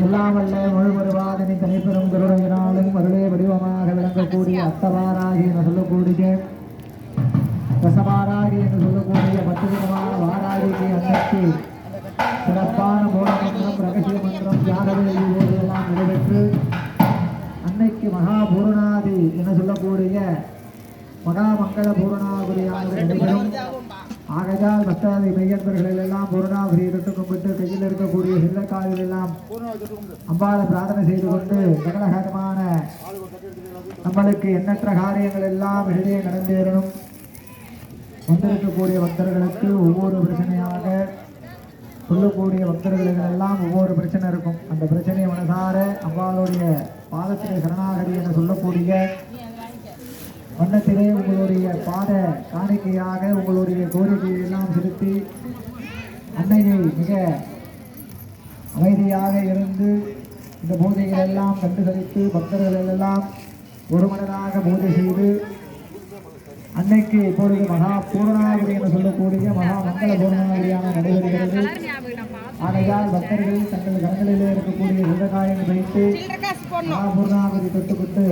சொல்லாமல்ல முழுவருவாதனை தனிப்பெரும் கருணையினாலும் அருளே வடிவமாக விளங்கக்கூடிய அத்தவாராகி என்று சொல்லக்கூடிய ரசவாராகி என்று சொல்லக்கூடிய 10 விதமான வாராகிக்கு அன்னைக்கு சிறப்பான மூலமந்திரம் ரகசிய மந்திரம் தியாகவேலி போதெல்லாம் நடைபெற்று அன்னைக்கு மகா பூரணாதி என்று சொல்லக்கூடிய மகாமங்கள பூரணாபுரியானது நடைபெறும். ஆகையால் பக்தாதி மையன்பர்கள் எல்லாம் பூரணாபுரியை தொட்டு கும்பிட்டு கையில் இருக்கக்கூடிய சில்லக்காலில் எல்லாம் அம்பாளை பிரார்த்தனை செய்து கொண்டு சகலகரமான நம்மளுக்கு எண்ணற்ற காரியங்கள் எல்லாம் இடையே நடந்தேறணும். வந்திருக்கக்கூடிய பக்தர்களுக்கு ஒவ்வொரு பிரச்சனையாக சொல்லக்கூடிய பக்தர்களுக்கு எல்லாம் ஒவ்வொரு பிரச்சனை இருக்கும். அந்த பிரச்சனையை மனசார அம்பாளுடைய பாதத்திலே சரணாகதி என சொல்லக்கூடிய வண்ணத்திலே உங்களுடைய பாத காணிக்கையாக உங்களுடைய கோரிக்கையை எல்லாம் செலுத்தி அன்னையை மிக அமைதியாக இருந்து இந்த பூஜைகள் எல்லாம் கண்டுகளித்து பக்தர்கள் எல்லாம் ஒருமனதாக பூஜை செய்து அன்னைக்கு இப்பொழுது மகா பூரணாகுடி என சொல்லக்கூடிய மகா மங்கள பூரணாகுடியான நடைபெறுகிறது. ஆகையால் பக்தர்கள் தங்கள் கரங்களிலே இருக்கக்கூடிய விவகாயங்கள் வைத்து மகா பூர்ணாகுதி தொட்டுவிட்டு